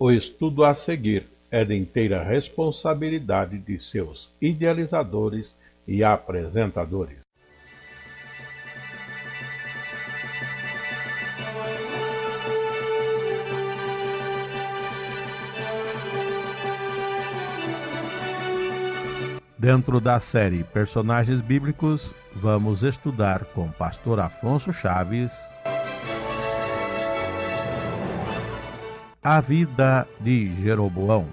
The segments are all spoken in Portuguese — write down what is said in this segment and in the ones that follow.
O estudo a seguir é de inteira responsabilidade de seus idealizadores e apresentadores. Dentro da série Personagens Bíblicos, vamos estudar com Pastor Afonso Chaves a vida de Jeroboão.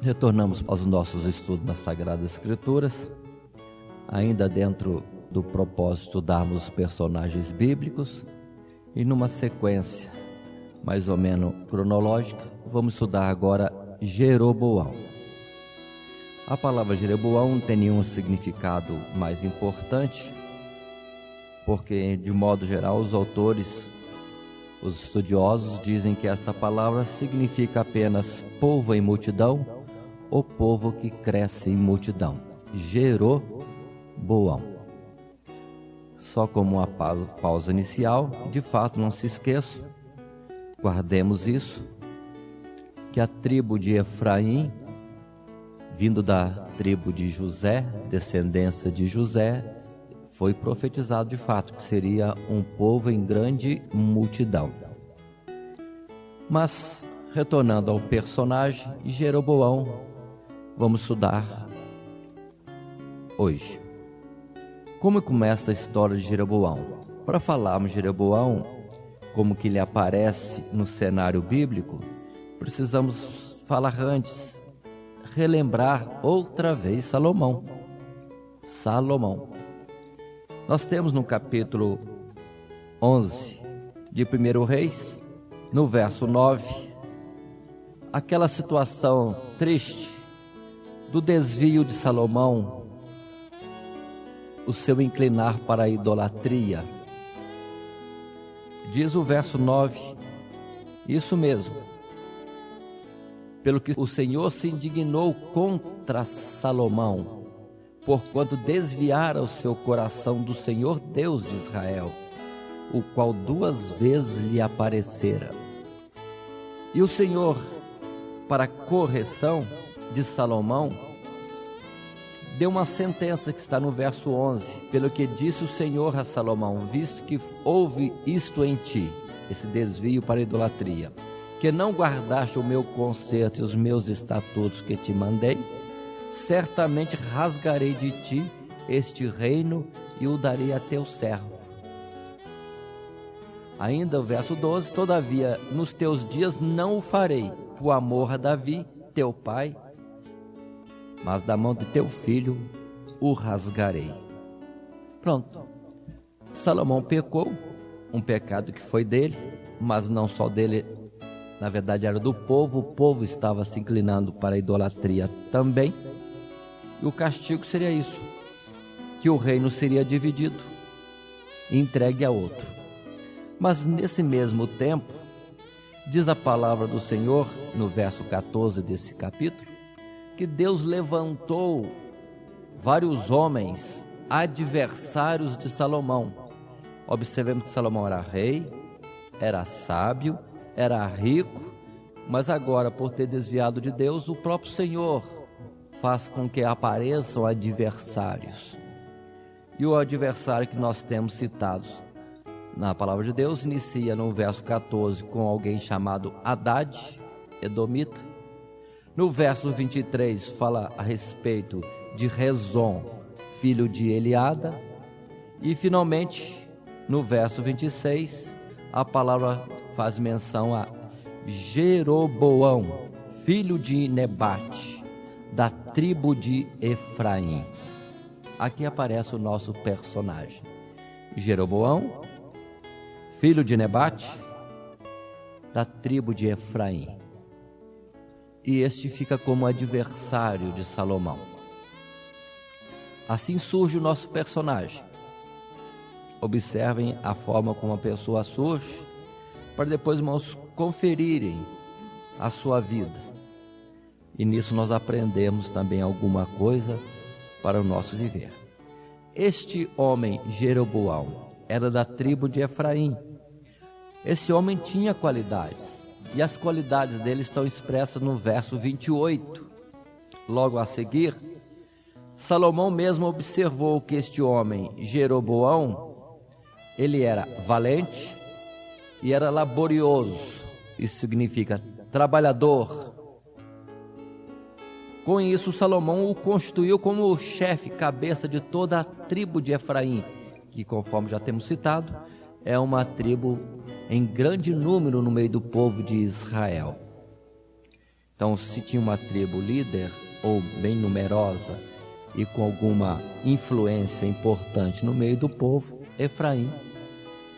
Retornamos aos nossos estudos nas Sagradas Escrituras, ainda dentro do propósito de estudarmos os personagens bíblicos, e numa sequência mais ou menos cronológica, vamos estudar agora Jeroboão. A palavra Jeroboão não tem nenhum significado mais importante, porque, de modo geral, os autores, os estudiosos, dizem que esta palavra significa apenas povo em multidão ou povo que cresce em multidão. Jeroboão. Só como uma pausa inicial, de fato, não se esqueçam, guardemos isso, que a tribo de Efraim, vindo da tribo de José, descendência de José, foi profetizado de fato que seria um povo em grande multidão. Mas, retornando ao personagem Jeroboão, vamos estudar hoje. Como começa a história de Jeroboão? Para falarmos de Jeroboão, como que ele aparece no cenário bíblico, precisamos falar antes, relembrar outra vez Salomão. Nós temos no capítulo 11 de 1 Reis, no verso 9, aquela situação triste do desvio de Salomão, o seu inclinar para a idolatria. Diz o verso 9, isso mesmo, pelo que o Senhor se indignou contra Salomão, porquanto desviara o seu coração do Senhor Deus de Israel, o qual 2 vezes lhe aparecera. E o Senhor, para correção de Salomão, deu uma sentença que está no verso 11, pelo que disse o Senhor a Salomão, visto que houve isto em ti, esse desvio para a idolatria, que não guardaste o meu conserto e os meus estatutos que te mandei, certamente rasgarei de ti este reino e o darei a teu servo. Ainda o verso 12, todavia nos teus dias não o farei, por amor a Davi, teu pai, mas da mão de teu filho o rasgarei. Pronto. Salomão pecou, um pecado que foi dele, mas não só dele, na verdade era do povo. O povo estava se inclinando para a idolatria também. E o castigo seria isso, que o reino seria dividido e entregue a outro. Mas nesse mesmo tempo, diz a palavra do Senhor, no verso 14 desse capítulo, que Deus levantou vários homens adversários de Salomão. Observemos que Salomão era rei, era sábio, era rico, mas agora, por ter desviado de Deus, o próprio Senhor faz com que apareçam adversários. E o adversário que nós temos citados na palavra de Deus inicia no verso 14 com alguém chamado Hadad, edomita. No verso 23 fala a respeito de Rezon, filho de Eliada. E finalmente, no verso 26, a palavra faz menção a Jeroboão, filho de Nebate, da tribo de Efraim. Aqui aparece o nosso personagem. Jeroboão, filho de Nebate, da tribo de Efraim. E este fica como adversário de Salomão. Assim surge o nosso personagem. Observem a forma como a pessoa surge, para depois, irmãos, conferirem a sua vida. E nisso nós aprendemos também alguma coisa para o nosso viver. Este homem, Jeroboão, era da tribo de Efraim. Esse homem tinha qualidades, e as qualidades dele estão expressas no verso 28. Logo a seguir, Salomão mesmo observou que este homem, Jeroboão, ele era valente e era laborioso. Isso significa trabalhador. Com isso, Salomão o constituiu como o chefe, cabeça de toda a tribo de Efraim, que, conforme já temos citado, é uma tribo em grande número no meio do povo de Israel. Então, se tinha uma tribo líder ou bem numerosa e com alguma influência importante no meio do povo, Efraim.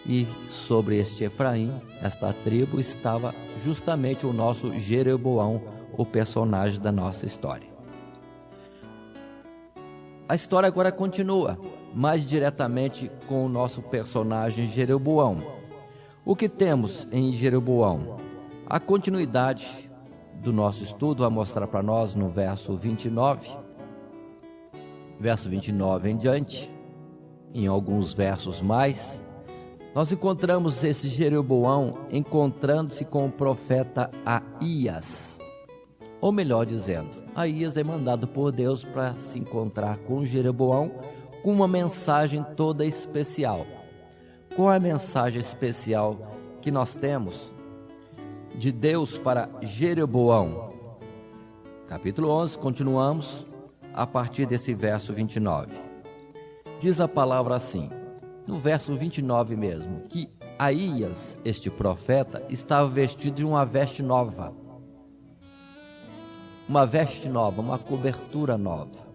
E sobre este Efraim, esta tribo, estava justamente o nosso Jeroboão, o personagem da nossa história. A história agora continua, mais diretamente com o nosso personagem Jeroboão. O que temos em Jeroboão? A continuidade do nosso estudo vai mostrar para nós no verso 29. Verso 29 em diante, em alguns versos mais, nós encontramos esse Jeroboão encontrando-se com o profeta Aías. Ou melhor dizendo, Aías é mandado por Deus para se encontrar com Jeroboão com uma mensagem toda especial. Qual é a mensagem especial que nós temos de Deus para Jeroboão? Capítulo 11, continuamos a partir desse verso 29. Diz a palavra assim, no verso 29 mesmo, que Aías, este profeta, estava vestido de uma veste nova. Uma veste nova, uma cobertura nova.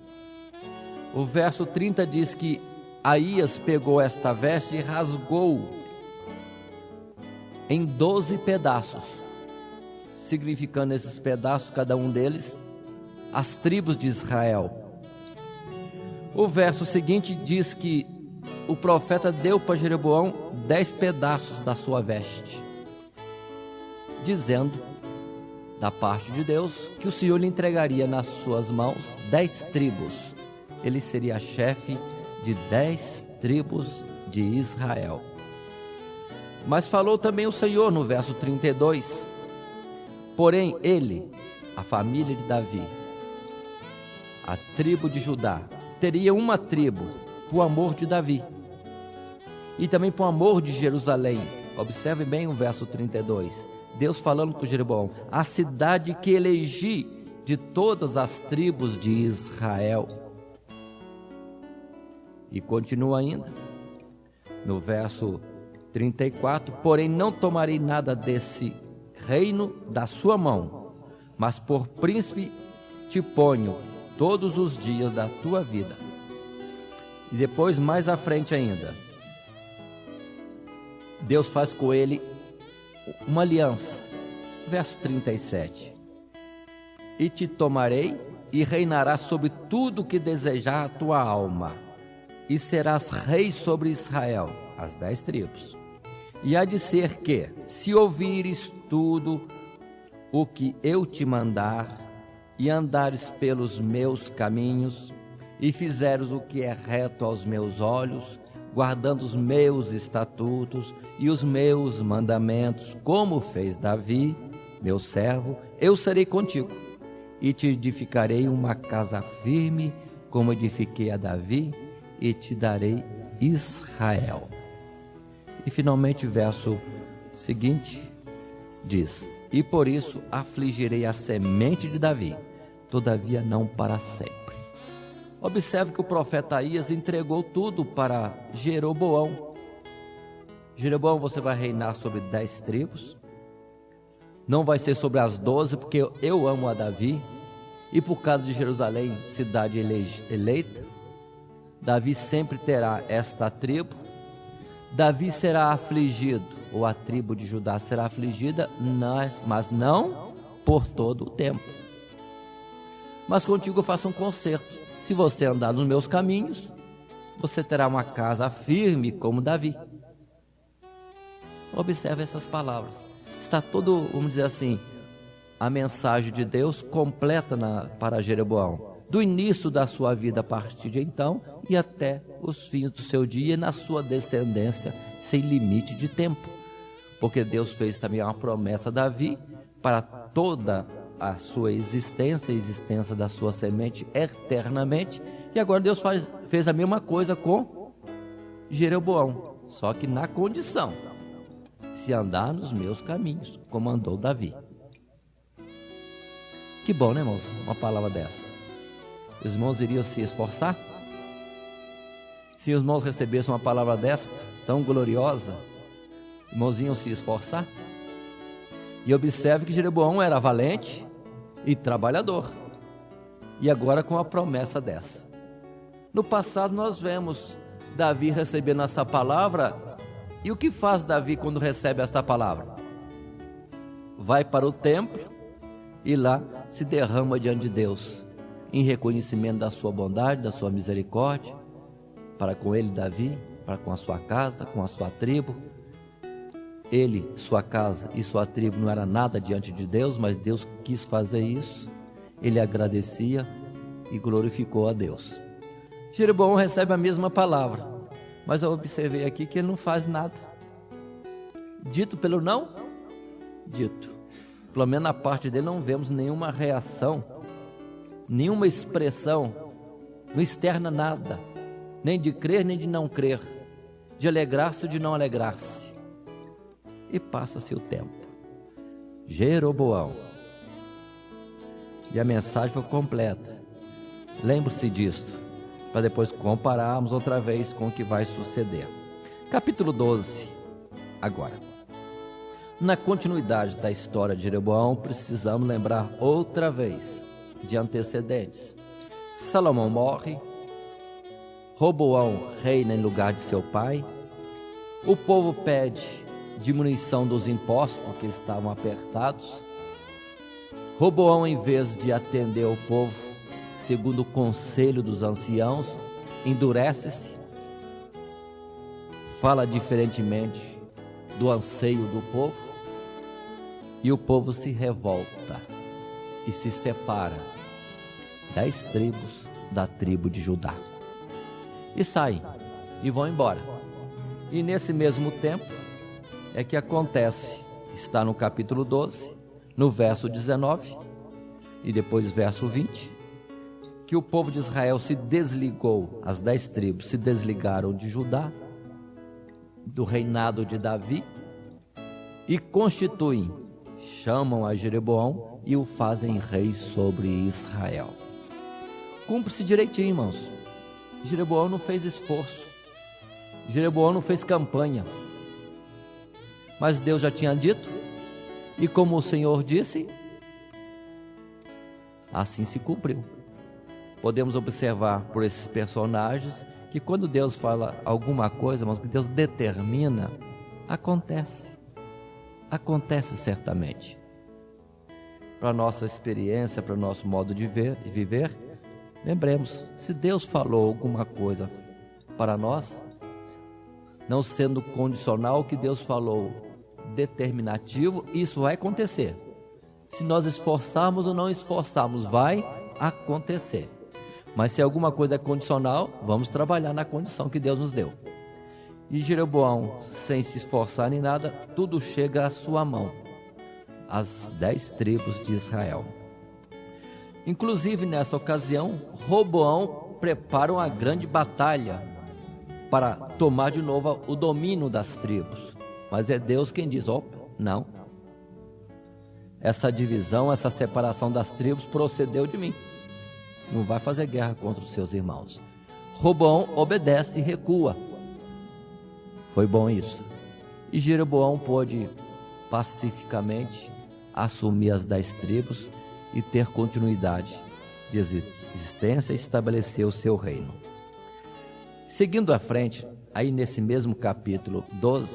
O verso 30 diz que Aías pegou esta veste e rasgou em 12 pedaços, significando esses pedaços, cada um deles, as tribos de Israel. O verso seguinte diz que o profeta deu para Jeroboão 10 pedaços da sua veste, dizendo, da parte de Deus, que o Senhor lhe entregaria nas suas mãos 10 tribos. Ele seria chefe de 10 tribos de Israel. Mas falou também o Senhor no verso 32, porém ele, a família de Davi, a tribo de Judá, teria uma tribo por amor de Davi e também por amor de Jerusalém. Observe bem o verso 32, Deus falando com Jeroboão, a cidade que elegi de todas as tribos de Israel. E continua ainda, no verso 34, porém não tomarei nada desse reino da sua mão, mas por príncipe te ponho todos os dias da tua vida. E depois, mais à frente ainda, Deus faz com ele uma aliança. Verso 37. E te tomarei e reinarás sobre tudo que desejar a tua alma, e serás rei sobre Israel, as 10 tribos. E há de ser que, se ouvires tudo o que eu te mandar, e andares pelos meus caminhos, e fizeres o que é reto aos meus olhos, guardando os meus estatutos e os meus mandamentos, como fez Davi, meu servo, eu serei contigo, e te edificarei uma casa firme, como edifiquei a Davi, e te darei Israel. E finalmente o verso seguinte diz, e por isso afligirei a semente de Davi, todavia não para sempre. Observe que o profeta Aías entregou tudo para Jeroboão. Jeroboão, você vai reinar sobre 10 tribos, não vai ser sobre as 12, porque eu amo a Davi, e por causa de Jerusalém, cidade eleita, Davi sempre terá esta tribo. Davi será afligido, ou a tribo de Judá será afligida, mas não por todo o tempo. Mas contigo eu faço um concerto. Se você andar nos meus caminhos, você terá uma casa firme como Davi. Observe essas palavras. Está todo, vamos dizer assim, a mensagem de Deus completa para Jeroboão. do início da sua vida a partir de então e até os fins do seu dia, na sua descendência, sem limite de tempo. Porque Deus fez também uma promessa a Davi para toda a sua existência, a existência da sua semente eternamente. E agora Deus fez a mesma coisa com Jeroboão, só que na condição: se andar nos meus caminhos, como andou Davi. Que bom, né, irmãos? Uma palavra dessa. Os irmãos iriam se esforçar? Se os irmãos recebessem uma palavra desta, tão gloriosa, os irmãos iam se esforçar? E observe que Jeroboão era valente e trabalhador. E agora com a promessa dessa. No passado nós vemos Davi recebendo essa palavra. E o que faz Davi quando recebe esta palavra? Vai para o templo e lá se derrama diante de Deus, em reconhecimento da sua bondade, da sua misericórdia, para com ele, Davi, para com a sua casa, com a sua tribo. Ele, sua casa e sua tribo não era nada diante de Deus, mas Deus quis fazer isso. Ele agradecia e glorificou a Deus. Jeroboão recebe a mesma palavra, mas eu observei aqui que ele não faz nada. Dito pelo não dito. Pelo menos na parte dele não vemos nenhuma reação, nenhuma expressão, não externa nada, nem de crer nem de não crer, de alegrar-se ou de não alegrar-se. E passa-se o tempo. Jeroboão. E a mensagem foi completa. Lembre-se disto, para depois compararmos outra vez com o que vai suceder. Capítulo 12, agora. Na continuidade da história de Jeroboão, precisamos lembrar outra vez de antecedentes. Salomão morre, Roboão reina em lugar de seu pai, o povo pede diminuição dos impostos porque estavam apertados. Roboão, em vez de atender o povo segundo o conselho dos anciãos, endurece-se, fala diferentemente do anseio do povo, e o povo se revolta e se separa 10 tribos da tribo de Judá e saem e vão embora. E nesse mesmo tempo é que acontece, está no capítulo 12, no verso 19 e depois verso 20, que o povo de Israel se desligou, as 10 tribos se desligaram de Judá, do reinado de Davi, e constituem, chamam a Jeroboão e o fazem rei sobre Israel. Cumpre-se direitinho, irmãos. Jeroboão não fez esforço, Jeroboão não fez campanha, mas Deus já tinha dito, e como o Senhor disse, assim se cumpriu. Podemos observar por esses personagens que quando Deus fala alguma coisa, mas que Deus determina, acontece certamente. Para a nossa experiência, para o nosso modo de viver, lembremos, se Deus falou alguma coisa para nós, não sendo condicional, o que Deus falou determinativo, isso vai acontecer. Se nós esforçarmos ou não esforçarmos, vai acontecer. Mas se alguma coisa é condicional, vamos trabalhar na condição que Deus nos deu. E Jeroboão, sem se esforçar nem nada, tudo chega à sua mão, as 10 tribos de Israel. Inclusive nessa ocasião, Roboão prepara uma grande batalha para tomar de novo o domínio das tribos. Mas é Deus quem diz, não. Essa divisão, essa separação das tribos procedeu de mim. Não vai fazer guerra contra os seus irmãos. Roboão obedece e recua. Foi bom isso. E Jeroboão pôde pacificamente assumir as 10 tribos e ter continuidade de existência e estabelecer o seu reino. Seguindo à frente, aí nesse mesmo capítulo 12,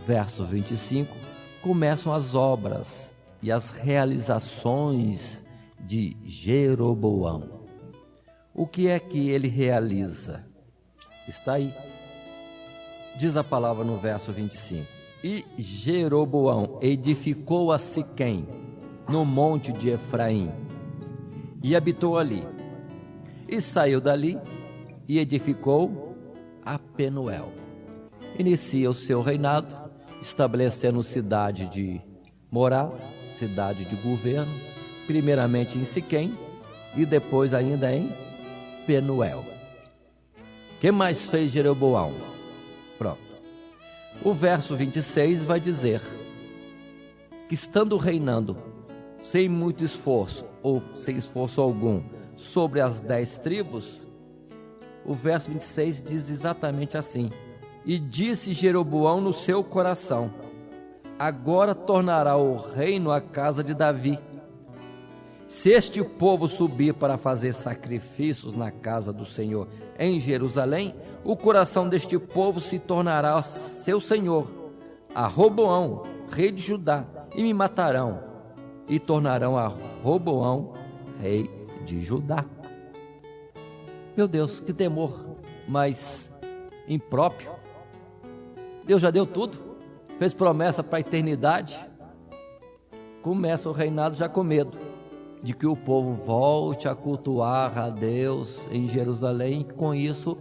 verso 25, começam as obras e as realizações de Jeroboão. O que é que ele realiza? Está aí. Diz a palavra no verso 25. E Jeroboão edificou a Siquém, no monte de Efraim, e habitou ali. E saiu dali e edificou a Penuel. Inicia o seu reinado, estabelecendo cidade de morada, cidade de governo, primeiramente em Siquém e depois ainda em Penuel. O que mais fez Jeroboão? Pronto. O verso 26 vai dizer que, estando reinando sem muito esforço ou sem esforço algum sobre as 10 tribos, o verso 26 diz exatamente assim: e disse Jeroboão no seu coração: agora tornará o reino à casa de Davi. Se este povo subir para fazer sacrifícios na casa do Senhor em Jerusalém, o coração deste povo se tornará seu senhor, a Roboão, rei de Judá, e me matarão, e tornarão a Roboão, rei de Judá. Meu Deus, que temor mais impróprio. Deus já deu tudo, fez promessa para a eternidade, começa o reinado já com medo de que o povo volte a cultuar a Deus em Jerusalém, e com isso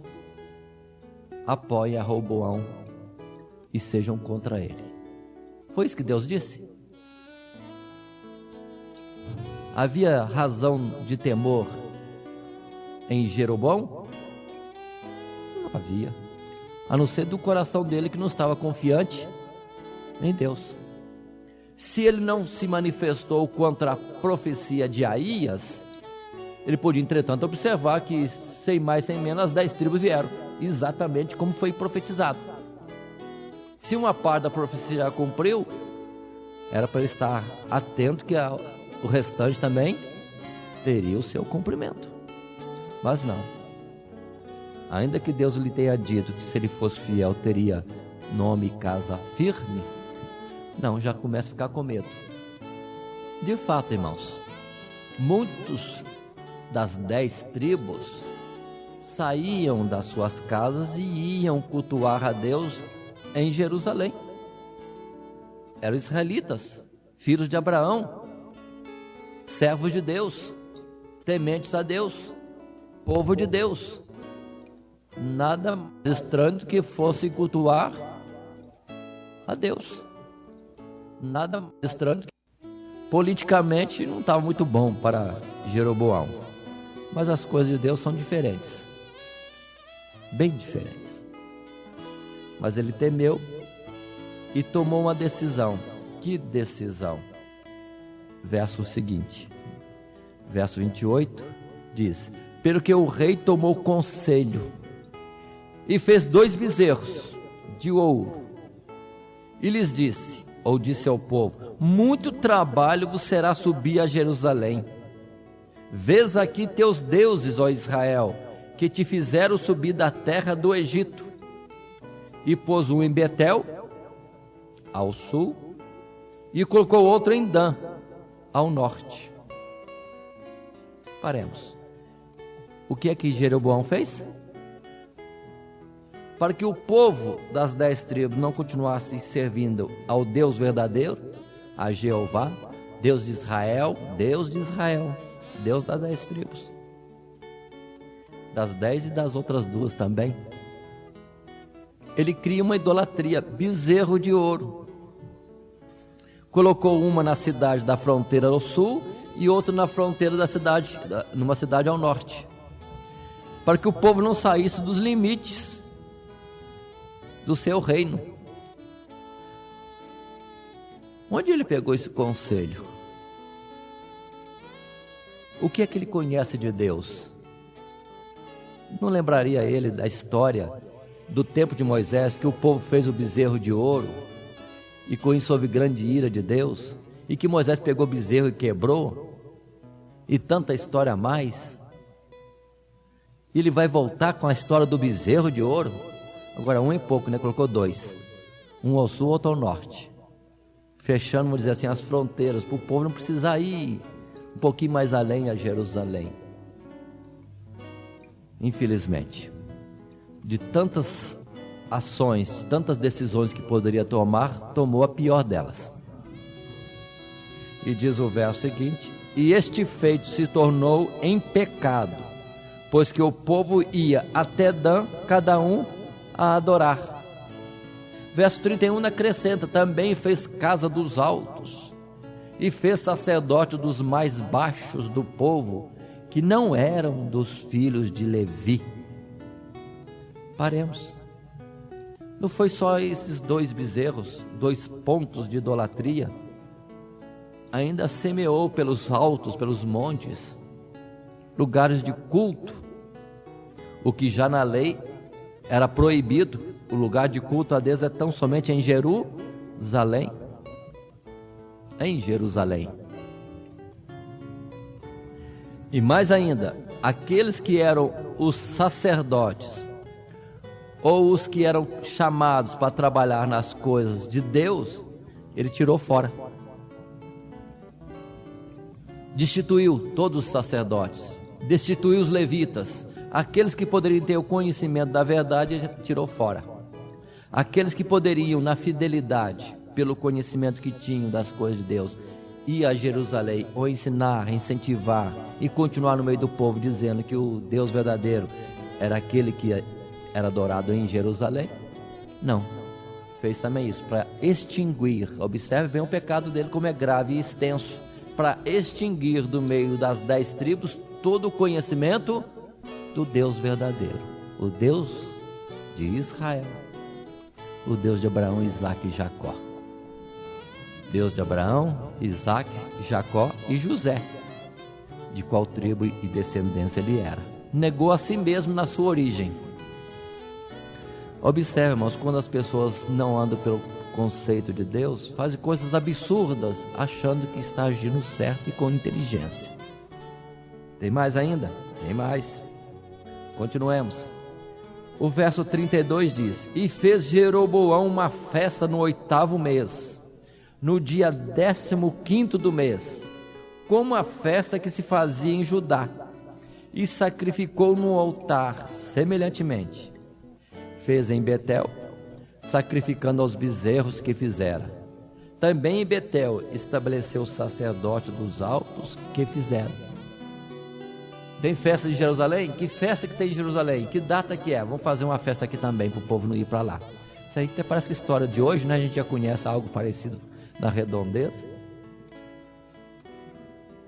apoiem a Roboão e sejam contra ele. Foi isso que Deus disse? Havia razão de temor em Jeroboão? Não havia, a não ser do coração dele, que não estava confiante em Deus. Se ele não se manifestou contra a profecia de Aías, ele podia, entretanto, observar que, sem mais sem menos, as 10 tribos vieram, exatamente como foi profetizado. Se uma parte da profecia já cumpriu, era para ele estar atento que o restante também teria o seu cumprimento. Mas não. Ainda que Deus lhe tenha dito que, se ele fosse fiel, teria nome e casa firme, não, já começa a ficar com medo. De fato, irmãos, muitos das 10 tribos saíam das suas casas e iam cultuar a Deus em Jerusalém. Eram israelitas, filhos de Abraão, servos de Deus, tementes a Deus, povo de Deus. Nada estranho do que fosse cultuar a Deus. Nada estranho. Politicamente não estava muito bom para Jeroboão, mas as coisas de Deus são diferentes, bem diferentes. Mas ele temeu e tomou uma decisão. Que decisão? Verso seguinte, verso 28 diz: pelo que o rei tomou conselho e fez 2 bezerros de ouro, e lhes disse, ou disse ao povo: muito trabalho vos será subir a Jerusalém. Vês aqui teus deuses, ó Israel, que te fizeram subir da terra do Egito. E pôs um em Betel, ao sul, e colocou outro em Dan, ao norte. Paremos. O que é que Jeroboão fez? Para que o povo das 10 tribos não continuasse servindo ao Deus verdadeiro, a Jeová, Deus de Israel, Deus das 10 tribos, das 10 e das outras 2 também. Ele cria uma idolatria, bezerro de ouro. Colocou uma na cidade da fronteira ao sul e outra na fronteira da cidade, numa cidade ao norte, para que o povo não saísse dos limites do seu reino. Onde ele pegou esse conselho? O que é que ele conhece de Deus? Não lembraria ele da história do tempo de Moisés, que o povo fez o bezerro de ouro e com isso houve grande ira de Deus, e que Moisés pegou o bezerro e quebrou, e tanta história a mais? Ele vai voltar com a história do bezerro de ouro? Agora um e pouco, né? Colocou 2, um ao sul, outro ao norte, fechando, vamos dizer assim, as fronteiras, para o povo não precisar ir um pouquinho mais além a Jerusalém. Infelizmente, de tantas ações, tantas decisões que poderia tomar, tomou a pior delas. E diz o verso seguinte: e este feito se tornou em pecado, pois que o povo ia até Dan, cada um a adorar. Verso 31 acrescenta: também fez casa dos altos, e fez sacerdote dos mais baixos do povo, que não eram dos filhos de Levi. Paremos. Não foi só esses 2 bezerros, 2 pontos de idolatria. Ainda semeou pelos altos, pelos montes, lugares de culto, o que já na lei era proibido. O lugar de culto a Deus é tão somente em Jerusalém. Em Jerusalém. E mais ainda, aqueles que eram os sacerdotes, ou os que eram chamados para trabalhar nas coisas de Deus, ele tirou fora. Destituiu todos os sacerdotes, destituiu os levitas, aqueles que poderiam ter o conhecimento da verdade, ele tirou fora. Aqueles que poderiam, na fidelidade, pelo conhecimento que tinham das coisas de Deus, ir a Jerusalém, ou ensinar, incentivar e continuar no meio do povo, dizendo que o Deus verdadeiro era aquele que era adorado em Jerusalém, não, fez também isso, para extinguir. Observe bem o pecado dele, como é grave e extenso, para extinguir do meio das 10 tribos todo o conhecimento do Deus verdadeiro, o Deus de Israel, o Deus de Abraão, Isaque e Jacó. Deus de Abraão, Isaque, Jacó e José, de qual tribo e descendência ele era. Negou a si mesmo na sua origem. Observe, irmãos, quando as pessoas não andam pelo conceito de Deus, fazem coisas absurdas, achando que está agindo certo e com inteligência. Tem mais ainda? Tem mais. Continuemos. O verso 32 diz: e fez Jeroboão uma festa no 8º mês, no dia 15º do mês, como a festa que se fazia em Judá, e sacrificou no altar semelhantemente. Fez em Betel, sacrificando aos bezerros que fizera. Também em Betel estabeleceu o sacerdote dos altos que fizeram. Tem festa em Jerusalém? Que festa que tem em Jerusalém? Que data que é? Vamos fazer uma festa aqui também para o povo não ir para lá. Isso aí até parece que a história de hoje, né? A gente já conhece algo parecido na redondeza.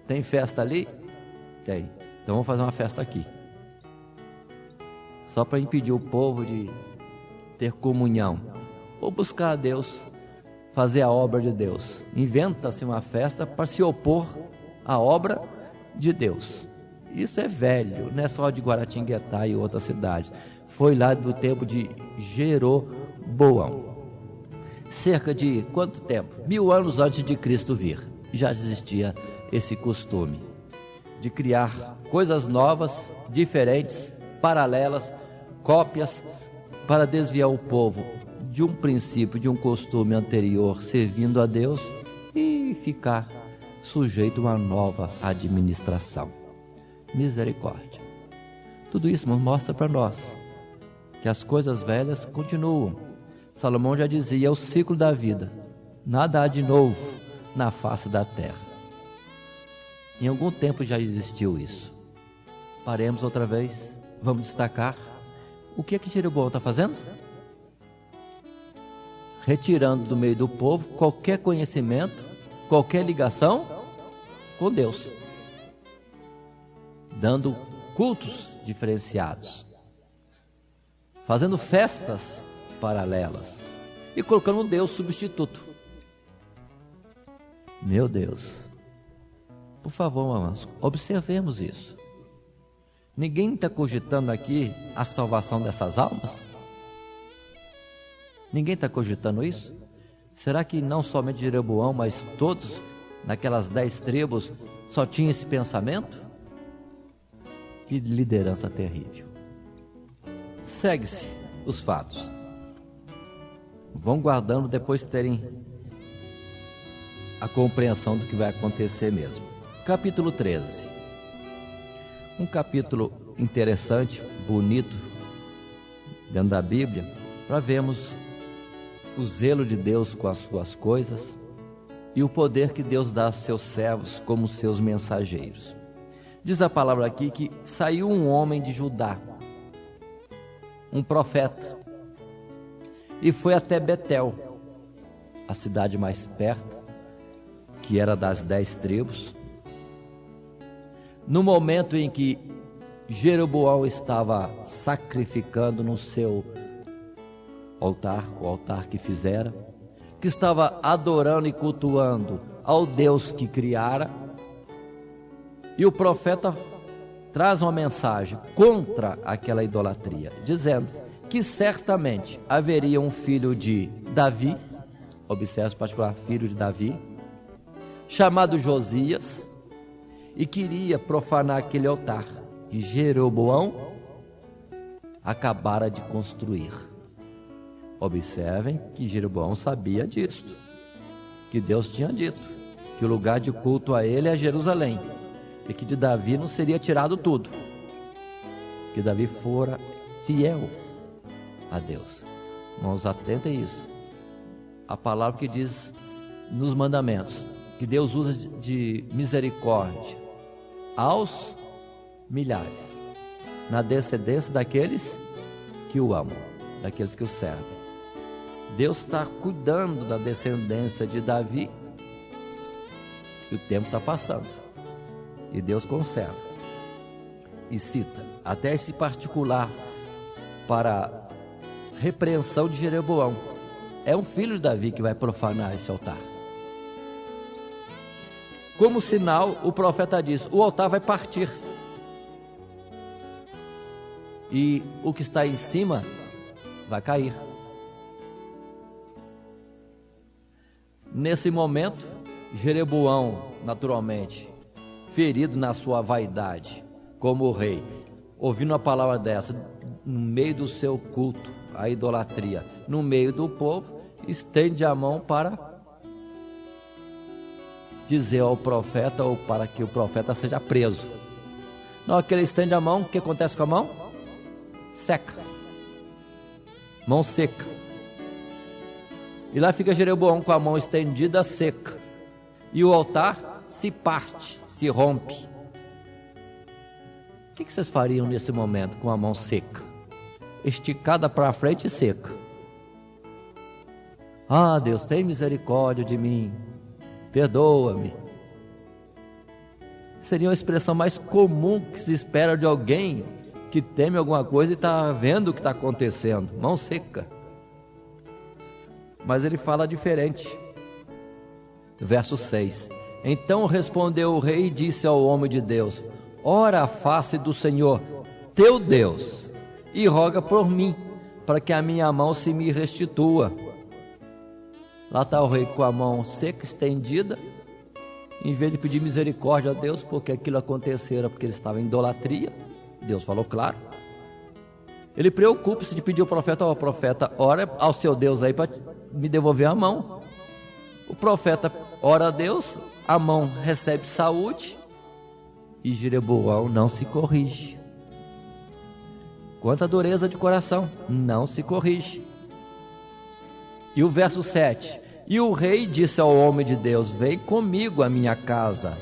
Tem festa ali? Tem. Então vamos fazer uma festa aqui. Só para impedir o povo de ter comunhão. Ou buscar a Deus, fazer a obra de Deus. Inventa-se uma festa para se opor à obra de Deus. Isso é velho, não é só de Guaratinguetá e outras cidades. Foi lá do tempo de Jeroboão. Cerca de quanto tempo? 1000 anos antes de Cristo vir. Já existia esse costume de criar coisas novas, diferentes, paralelas, cópias, para desviar o povo de um princípio, de um costume anterior, servindo a Deus, e ficar sujeito a uma nova administração. Misericórdia. Tudo isso mostra para nós que as coisas velhas continuam. Salomão já dizia: é o ciclo da vida, nada há de novo na face da terra. Em algum tempo já existiu isso. Paremos outra vez, vamos destacar o que é que Jeroboão está fazendo? Retirando do meio do povo qualquer conhecimento, qualquer ligação com Deus, dando cultos diferenciados, fazendo festas paralelas e colocando um Deus substituto. Meu Deus, por favor, irmãos, observemos isso. Ninguém está cogitando aqui a salvação dessas almas? Ninguém está cogitando isso? Será que não somente Jeroboão, mas todos naquelas 10 tribos só tinham esse pensamento? Que liderança terrível. Segue-se os fatos. Vão guardando depois terem a compreensão do que vai acontecer mesmo. Capítulo 13. Um capítulo interessante, bonito, dentro da Bíblia, para vermos o zelo de Deus com as suas coisas e o poder que Deus dá a seus servos como seus mensageiros. Diz a palavra aqui que saiu um homem de Judá, um profeta, e foi até Betel, a cidade mais perto, que era das 10 tribos. No momento em que Jeroboão estava sacrificando no seu altar, o altar que fizera, que estava adorando e cultuando ao Deus que criara, e o profeta traz uma mensagem contra aquela idolatria, dizendo que certamente haveria um filho de Davi, observe particular, filho de Davi, chamado Josias, e queria profanar aquele altar que Jeroboão acabara de construir. Observem que Jeroboão sabia disso, que Deus tinha dito que o lugar de culto a ele é Jerusalém, e que de Davi não seria tirado tudo, que Davi fora fiel a Deus. Irmãos, atentem a isso. A palavra que diz nos mandamentos que Deus usa de misericórdia aos milhares, na descendência daqueles que o amam, daqueles que o servem. Deus está cuidando da descendência de Davi, e o tempo está passando, e Deus conserva. E cita até esse particular para repreensão de Jeroboão. É um filho de Davi que vai profanar esse altar. Como sinal, o profeta diz: o altar vai partir, e o que está em cima vai cair. Nesse momento, Jeroboão, naturalmente, ferido na sua vaidade, como rei, ouvindo a palavra dessa, no meio do seu culto, a idolatria, no meio do povo, estende a mão para dizer ao profeta, ou para que o profeta seja preso. Na hora que ele estende a mão, o que acontece com a mão? Seca. Mão seca. E lá fica Jeroboão com a mão estendida, seca. E o altar se parte, se rompe. O que vocês fariam nesse momento com a mão seca? Esticada para frente e seca. Ah, Deus, tem misericórdia de mim. Perdoa-me. Seria uma expressão mais comum que se espera de alguém que teme alguma coisa e está vendo o que está acontecendo. Mão seca. Mas ele fala diferente. Verso 6. Então respondeu o rei e disse ao homem de Deus: ora a face do Senhor, teu Deus, e roga por mim, para que a minha mão se me restitua. Lá está o rei com a mão seca, estendida, em vez de pedir misericórdia a Deus, porque aquilo acontecera porque ele estava em idolatria. Deus falou claro. Ele preocupa-se de pedir ao profeta: ó, profeta, ora ao seu Deus aí para me devolver a mão. O profeta ora a Deus, a mão recebe saúde, e Jeroboão não se corrige. Quanta dureza de coração, não se corrige. E o verso 7: e o rei disse ao homem de Deus: vem comigo à minha casa,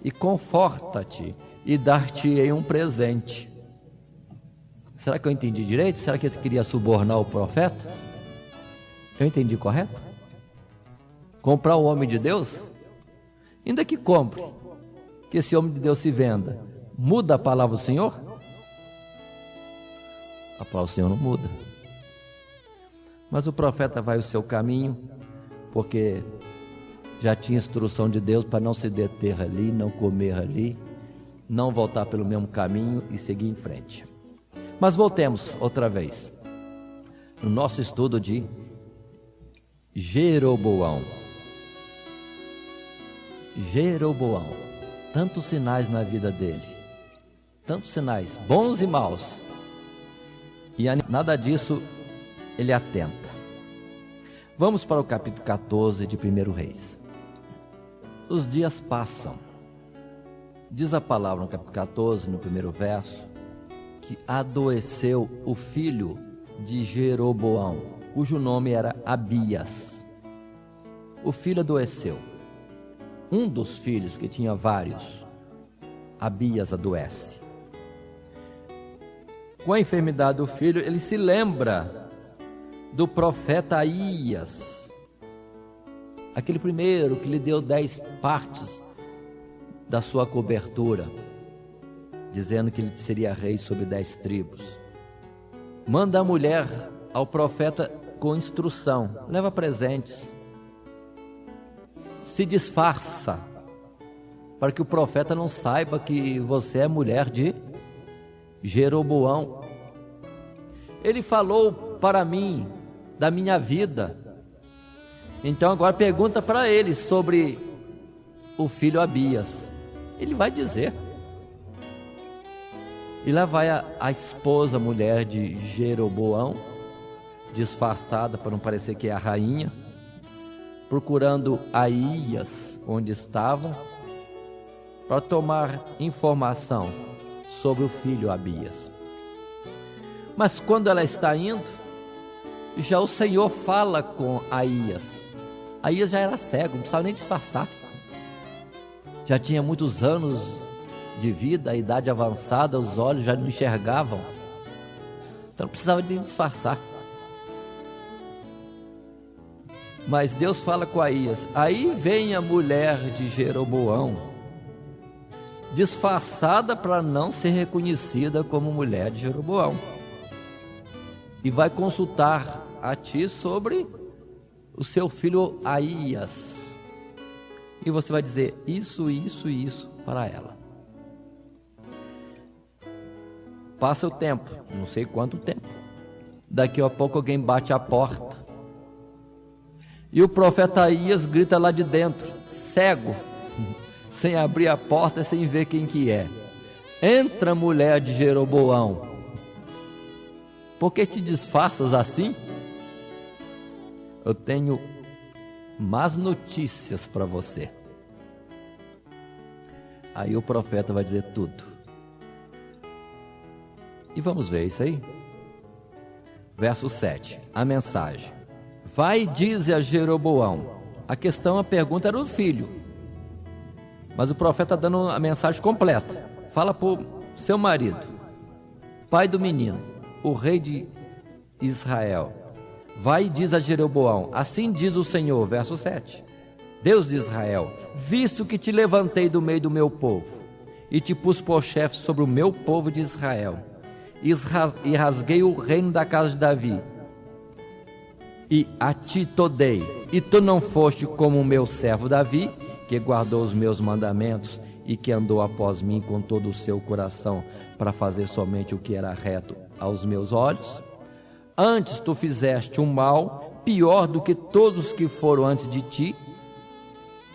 e conforta-te, e dar-te-ei um presente. Será que eu entendi direito? Será que ele queria subornar o profeta? Eu entendi correto? Comprar o homem de Deus? Ainda que compre, que esse homem de Deus se venda, muda a palavra do Senhor? A palavra do Senhor não muda. Mas o profeta vai o seu caminho, porque já tinha instrução de Deus para não se deter ali, não comer ali, não voltar pelo mesmo caminho e seguir em frente. Mas voltemos outra vez no nosso estudo de Jeroboão. Jeroboão, tantos sinais na vida dele, tantos sinais, bons e maus, e a nada disso ele atenta. Vamos para o capítulo 14 de 1 Reis. Os dias passam. Diz a palavra no capítulo 14, no primeiro verso, que adoeceu o filho de Jeroboão, cujo nome era Abias. O filho adoeceu. Um dos filhos, que tinha vários, Abias adoece. Com a enfermidade do filho, ele se lembra do profeta Aías, aquele primeiro que lhe deu 10 partes da sua cobertura, dizendo que ele seria rei sobre 10 tribos. Manda a mulher ao profeta com instrução: leva presentes, se disfarça, para que o profeta não saiba que você é mulher de Jeroboão. Ele falou para mim da minha vida. Então agora pergunta para ele sobre o filho Abias. Ele vai dizer. E lá vai a esposa, mulher de Jeroboão, disfarçada para não parecer que é a rainha, procurando Aías onde estava, para tomar informação sobre o filho Abias. Mas quando ela está indo, já o Senhor fala com Aías. Aías já era cego, não precisava nem disfarçar. Já tinha muitos anos de vida, a idade avançada, os olhos já não enxergavam. Então não precisava nem disfarçar. Mas Deus fala com Aías. Aí vem a mulher de Jeroboão, disfarçada para não ser reconhecida como mulher de Jeroboão, e vai consultar a ti sobre o seu filho Aías. E você vai dizer isso, isso e isso para ela. Passa o tempo, não sei quanto tempo. Daqui a pouco alguém bate a porta. E o profeta Aías grita lá de dentro, cego, sem abrir a porta, sem ver quem que é: entra, mulher de Jeroboão. Por que te disfarças assim? Eu tenho más notícias para você. Aí o profeta vai dizer tudo. E vamos ver isso aí. Verso 7, a mensagem. Vai e dize a Jeroboão. A questão, a pergunta era do filho, mas o profeta está dando a mensagem completa. Fala para o seu marido, pai do menino, o rei de Israel. Vai e diz a Jeroboão, assim diz o Senhor, verso 7, Deus de Israel: visto que te levantei do meio do meu povo, e te pus por chefe sobre o meu povo de Israel, e rasguei o reino da casa de Davi, e a ti todei, e tu não foste como o meu servo Davi, que guardou os meus mandamentos, e que andou após mim com todo o seu coração, para fazer somente o que era reto aos meus olhos. Antes tu fizeste um mal pior do que todos os que foram antes de ti,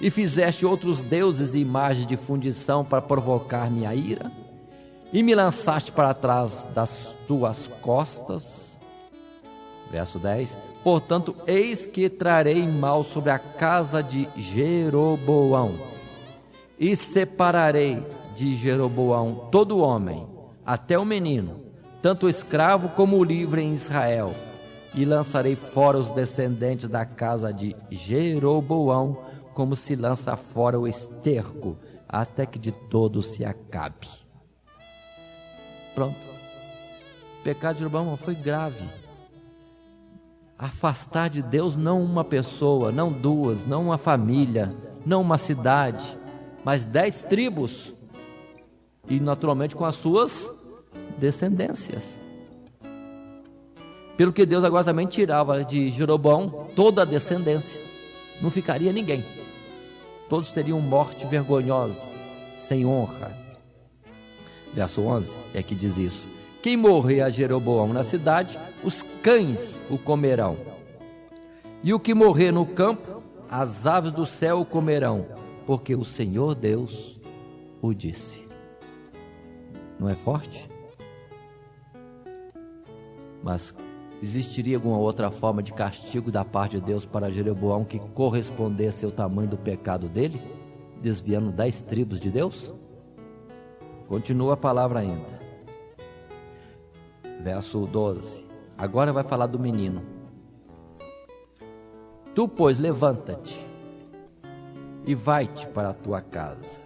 e fizeste outros deuses e imagens de fundição para provocar minha ira, e me lançaste para trás das tuas costas. Verso 10, portanto, eis que trarei mal sobre a casa de Jeroboão, e separarei de Jeroboão todo homem, até o menino, tanto o escravo como o livre em Israel, e lançarei fora os descendentes da casa de Jeroboão, como se lança fora o esterco, até que de todo se acabe. Pronto. O pecado de Jeroboão foi grave. Afastar de Deus não uma pessoa, não duas, não uma família, não uma cidade, mas 10 tribos, e naturalmente com as suas descendências. Pelo que Deus agora também tirava de Jeroboão toda a descendência, não ficaria ninguém, todos teriam morte vergonhosa, sem honra. Verso 11 é que diz isso: quem morrer a Jeroboão na cidade, os cães o comerão, e o que morrer no campo, as aves do céu o comerão, porque o Senhor Deus o disse. Não é forte? Mas existiria alguma outra forma de castigo da parte de Deus para Jeroboão que correspondesse ao tamanho do pecado dele, desviando 10 tribos de Deus? Continua a palavra ainda. Verso 12. Agora vai falar do menino. Tu, pois, levanta-te e vai-te para a tua casa.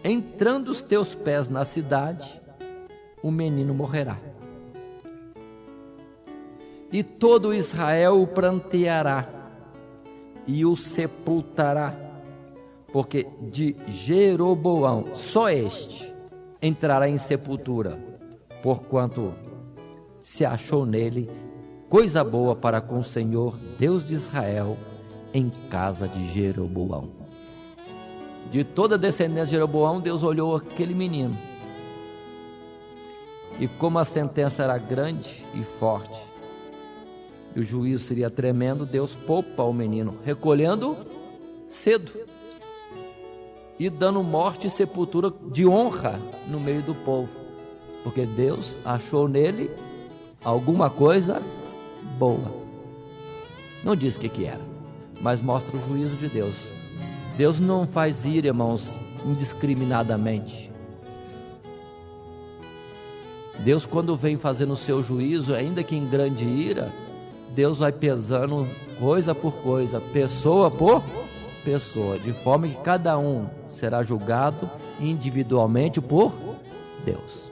entrando os teus pés na cidade, o menino morrerá. E todo Israel o pranteará e o sepultará, porque de Jeroboão só este entrará em sepultura, porquanto se achou nele coisa boa para com o Senhor, Deus de Israel, em casa de Jeroboão. De toda a descendência de Jeroboão, Deus olhou aquele menino. E como a sentença era grande e forte, e o juízo seria tremendo, Deus poupa o menino, recolhendo cedo e dando morte e sepultura de honra no meio do povo, porque Deus achou nele alguma coisa boa. Não diz o que era, mas mostra o juízo de Deus. Deus não faz ira, irmãos, indiscriminadamente. Deus, quando vem fazendo o seu juízo, ainda que em grande ira, Deus vai pesando coisa por coisa, pessoa por pessoa, de forma que cada um será julgado individualmente por Deus.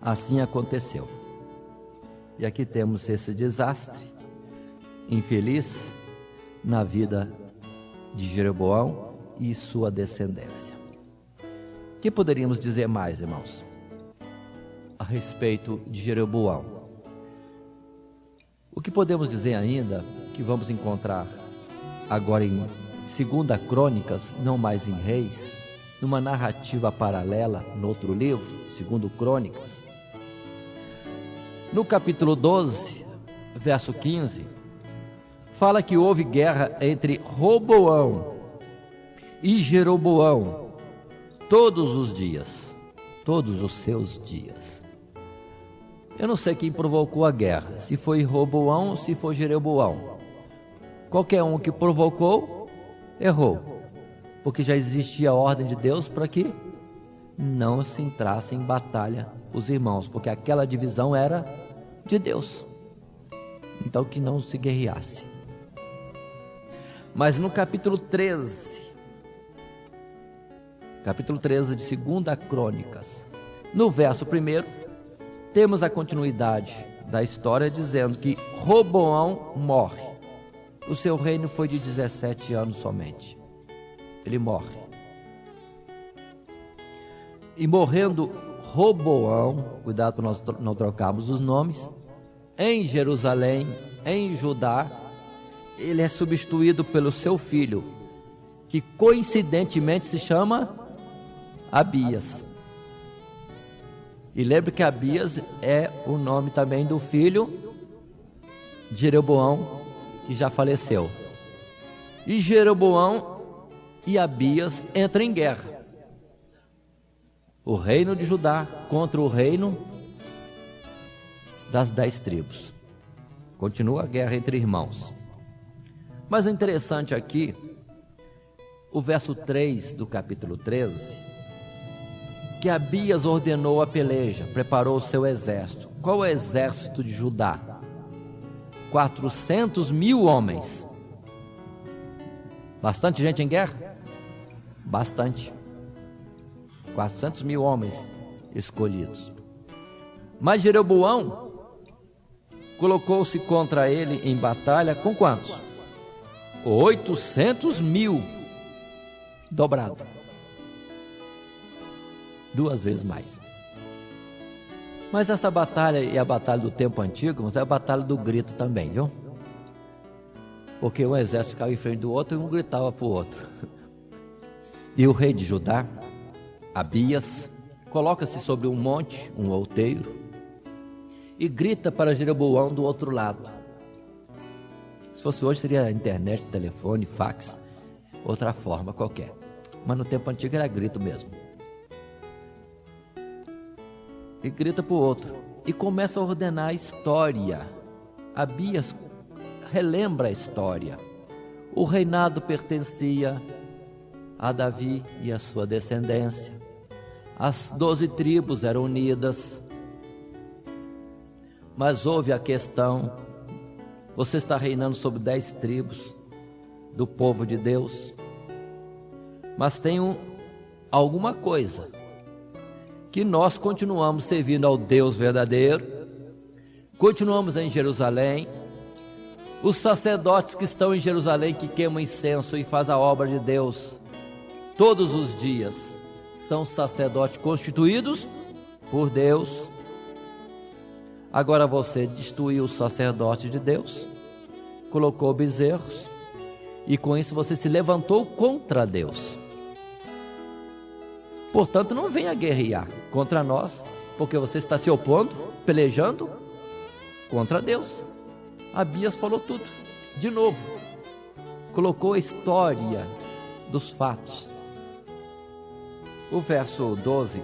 Assim aconteceu. E aqui temos esse desastre infeliz na vida de Jeroboão e sua descendência. O que poderíamos dizer mais, irmãos, a respeito de Jeroboão? O que podemos dizer ainda, que vamos encontrar agora em 2 Crônicas, não mais em Reis, numa narrativa paralela no outro livro, 2 Crônicas, no capítulo 12, verso 15, fala que houve guerra entre Roboão e Jeroboão todos os dias, todos os seus dias. Eu não sei quem provocou a guerra, se foi Roboão ou se foi Jeroboão. Qualquer um que provocou, errou, porque já existia a ordem de Deus para que não se entrasse em batalha os irmãos, porque aquela divisão era de Deus, então que não se guerreasse. Mas no capítulo 13 de 2 Crônicas, no verso 1, temos a continuidade da história dizendo que Roboão morre. O seu reino foi de 17 anos somente. Ele morre. E morrendo Roboão, cuidado para nós não trocarmos os nomes, em Jerusalém, em Judá, ele é substituído pelo seu filho, que coincidentemente se chama Abias. E lembre que Abias é o nome também do filho de Jeroboão, que já faleceu. E Jeroboão e Abias entram em guerra. O reino de Judá contra o reino das 10 tribos. Continua a guerra entre irmãos. Mas o interessante aqui, o verso 3 do capítulo 13, que Abias ordenou a peleja, preparou o seu exército. Qual é o exército de Judá? 400.000 homens. Bastante gente em guerra? Bastante. 400.000 homens escolhidos. Mas Jeroboão colocou-se contra ele em batalha com quantos? 800.000. Dobrado. 2 vezes mais. Mas essa batalha e a batalha do tempo antigo, mas é a batalha do grito também, viu? Porque um exército ficava em frente do outro e um gritava para o outro. E o rei de Judá, Abias, coloca-se sobre um monte, um outeiro, e grita para Jeroboão do outro lado. Se fosse hoje seria internet, telefone, fax, outra forma qualquer. Mas no tempo antigo era grito mesmo. E grita para o outro, e começa a ordenar a história. Abias relembra a história. O reinado pertencia a Davi e a sua descendência. As 12 tribos eram unidas. Mas houve a questão: você está reinando sobre 10 tribos do povo de Deus, Mas tem alguma coisa, que nós continuamos servindo ao Deus verdadeiro, continuamos em Jerusalém. Os sacerdotes que estão em Jerusalém, que queimam incenso e fazem a obra de Deus todos os dias, são sacerdotes constituídos por Deus. Agora você destruiu o sacerdote de Deus, colocou bezerros, e com isso você se levantou contra Deus. Portanto, não venha guerrear contra nós, porque você está se opondo, pelejando contra Deus. Abias falou tudo, de novo, colocou a história dos fatos. O verso 12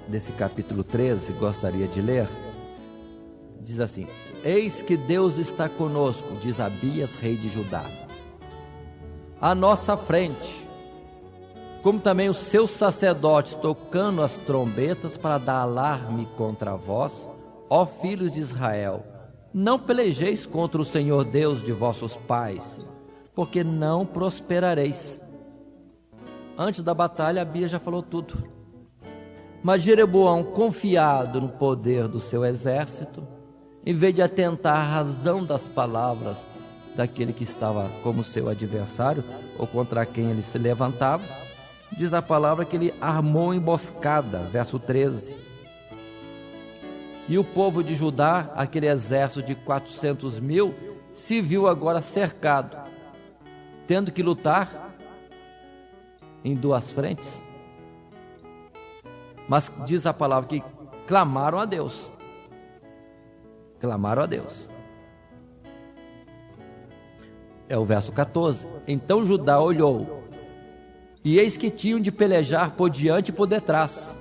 desse capítulo 13, gostaria de ler, diz assim: eis que Deus está conosco, diz Abias, rei de Judá, à nossa frente, como também os seus sacerdotes, tocando as trombetas para dar alarme contra vós, ó filhos de Israel. Não pelejeis contra o Senhor Deus de vossos pais, porque não prosperareis. Antes da batalha, Abias já falou tudo. Mas Jeroboão, confiado no poder do seu exército, em vez de atentar à razão das palavras daquele que estava como seu adversário, ou contra quem ele se levantava, diz a palavra que ele armou emboscada, verso 13. E o povo de Judá, aquele exército de 400 mil, se viu agora cercado, tendo que lutar em duas frentes. Mas diz a palavra que clamaram a Deus. Clamaram a Deus. É o verso 14. Então Judá olhou, e eis que tinham de pelejar por diante e por detrás.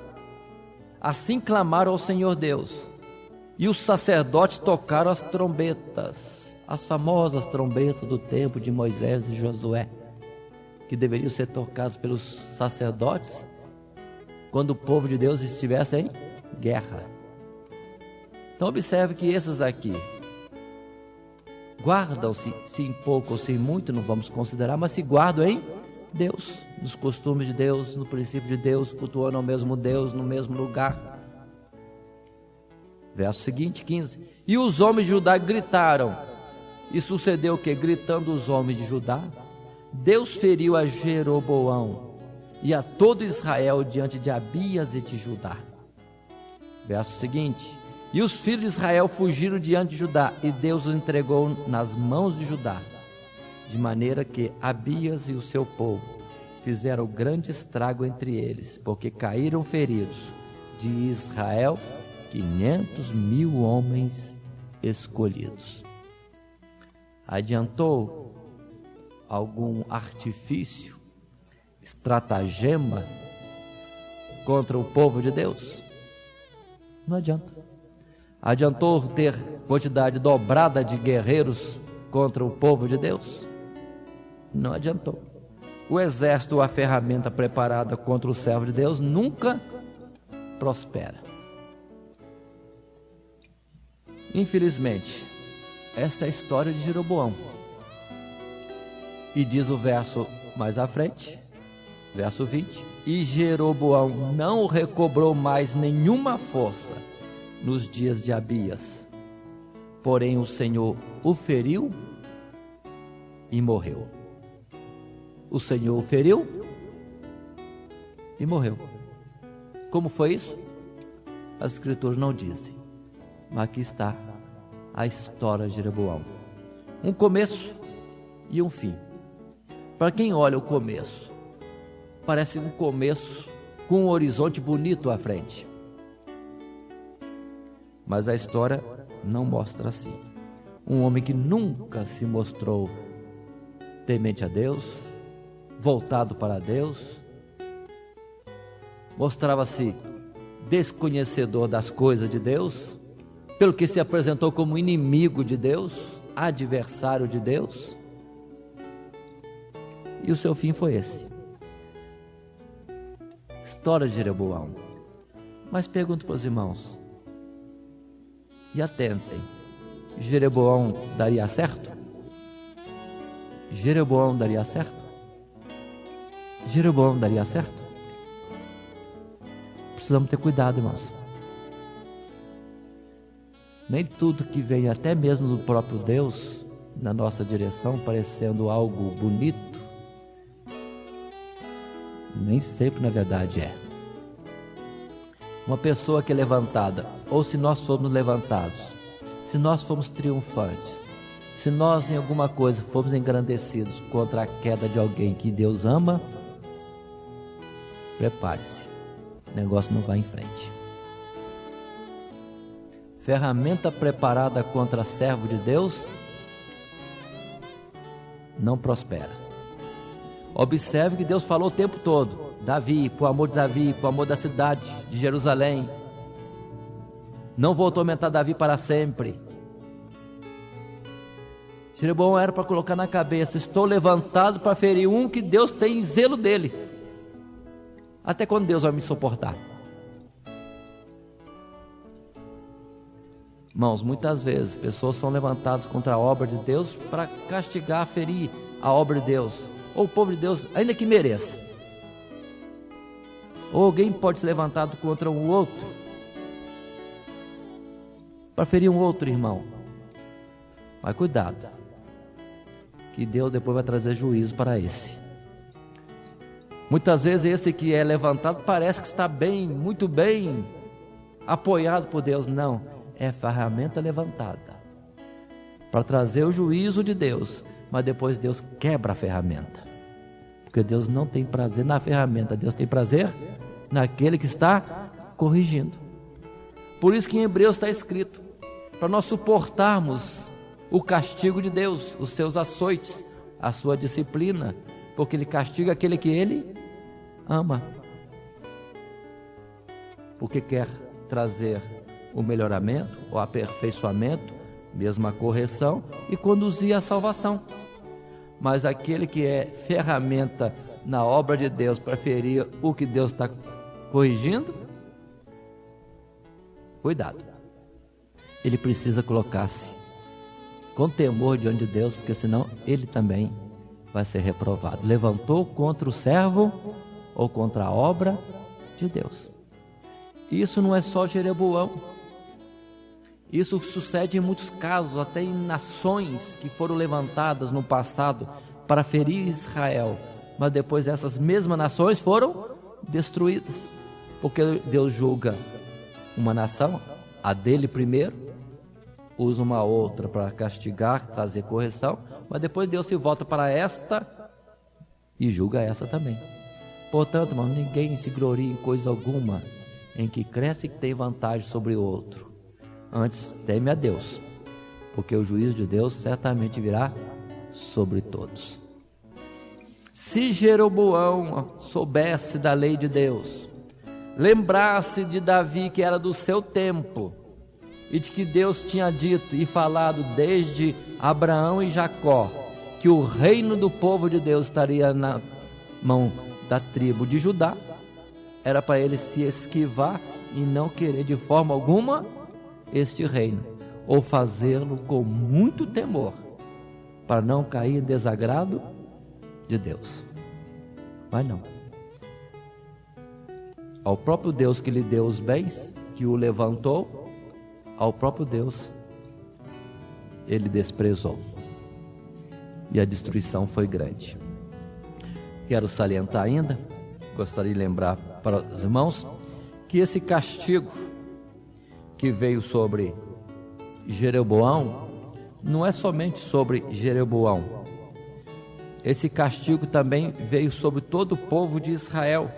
Assim clamaram ao Senhor Deus. E os sacerdotes tocaram as trombetas, as famosas trombetas do tempo de Moisés e Josué, que deveriam ser tocadas pelos sacerdotes quando o povo de Deus estivesse em guerra. Então observe que esses aqui guardam-se, se em pouco ou se em muito, não vamos considerar, mas se guardam em Deus, nos costumes de Deus, no princípio de Deus, cultuando ao mesmo Deus, no mesmo lugar. Verso seguinte, 15. E os homens de Judá gritaram. E sucedeu o que? Gritando os homens de Judá, Deus feriu a Jeroboão e a todo Israel diante de Abias e de Judá. Verso seguinte. E os filhos de Israel fugiram diante de Judá, e Deus os entregou nas mãos de Judá, de maneira que Abias e o seu povo fizeram grande estrago entre eles, porque caíram feridos de Israel 500 mil homens escolhidos. Adiantou algum artifício, estratagema contra o povo de Deus? Não adianta. Adiantou ter quantidade dobrada de guerreiros contra o povo de Deus? Não adiantou. O exército ou a ferramenta preparada contra o servo de Deus nunca prospera. Infelizmente, esta é a história de Jeroboão. E diz o verso mais à frente, verso 20: e Jeroboão não recobrou mais nenhuma força nos dias de Abias, porém o Senhor o feriu e morreu. O Senhor o feriu e morreu. Como foi isso? As escrituras não dizem, mas aqui está a história de Jeroboão. Um começo e um fim. Para quem olha o começo, parece um começo com um horizonte bonito à frente. Mas a história não mostra assim. Um homem que nunca se mostrou temente a Deus, voltado para Deus, mostrava-se desconhecedor das coisas de Deus, pelo que se apresentou como inimigo de Deus, adversário de Deus, e o seu fim foi esse. História de Jeroboão. Mas pergunto para os irmãos, e atentem, Jeroboão daria certo? Jeroboão daria certo? Jeroboão daria certo? Precisamos ter cuidado, irmãos. Nem tudo que vem até mesmo do próprio Deus na nossa direção, parecendo algo bonito, nem sempre na verdade é. Uma pessoa que é levantada, ou se nós formos levantados, se nós formos triunfantes, se nós em alguma coisa formos engrandecidos contra a queda de alguém que Deus ama, prepare-se, o negócio não vai em frente. Ferramenta preparada contra servo de Deus não prospera. Observe que Deus falou o tempo todo: Davi, por amor de Davi, por amor da cidade de Jerusalém, não vou atormentar Davi para sempre. Jeroboão era para colocar na cabeça: estou levantado para ferir um que Deus tem zelo dele. Até quando Deus vai me suportar? Irmãos, muitas vezes pessoas são levantadas contra a obra de Deus para castigar, ferir a obra de Deus, ou o povo de Deus, ainda que mereça. Ou alguém pode ser levantado contra um outro para ferir um outro irmão. Mas cuidado, que Deus depois vai trazer juízo para esse. Muitas vezes esse que é levantado parece que está bem, muito bem apoiado por Deus. Não, é ferramenta levantada para trazer o juízo de Deus, mas depois Deus quebra a ferramenta, porque Deus não tem prazer na ferramenta, Deus tem prazer naquele que está corrigindo. Por isso que em Hebreus está escrito, para nós suportarmos o castigo de Deus, os seus açoites, a sua disciplina, porque Ele castiga aquele que Ele ama, porque quer trazer o melhoramento, o aperfeiçoamento, mesmo a correção, e conduzir à salvação. Mas aquele que é ferramenta na obra de Deus para ferir o que Deus está corrigindo, cuidado, ele precisa colocar-se com temor diante de Deus, porque senão ele também vai ser reprovado. Levantou contra o servo ou contra a obra de Deus. Isso não é só Jeroboão. Isso sucede em muitos casos, até em nações que foram levantadas no passado para ferir Israel, mas depois essas mesmas nações foram destruídas, porque Deus julga uma nação, a dele primeiro, usa uma outra para castigar, trazer correção, mas depois Deus se volta para esta e julga essa também. Portanto, irmão, ninguém se glorie em coisa alguma em que cresce e que tem vantagem sobre o outro. Antes, teme a Deus, porque o juízo de Deus certamente virá sobre todos. Se Jeroboão soubesse da lei de Deus, lembrasse de Davi, que era do seu tempo, e de que Deus tinha dito e falado desde Abraão e Jacó, que o reino do povo de Deus estaria na mão da tribo de Judá, era para ele se esquivar e não querer de forma alguma este reino, ou fazê-lo com muito temor, para não cair em desagrado de Deus. Mas não. Ao próprio Deus que lhe deu os bens, que o levantou, ao próprio Deus ele desprezou, e a destruição foi grande. Quero salientar ainda, gostaria de lembrar para os irmãos, que esse castigo que veio sobre Jeroboão não é somente sobre Jeroboão. Esse castigo também veio sobre todo o povo de Israel,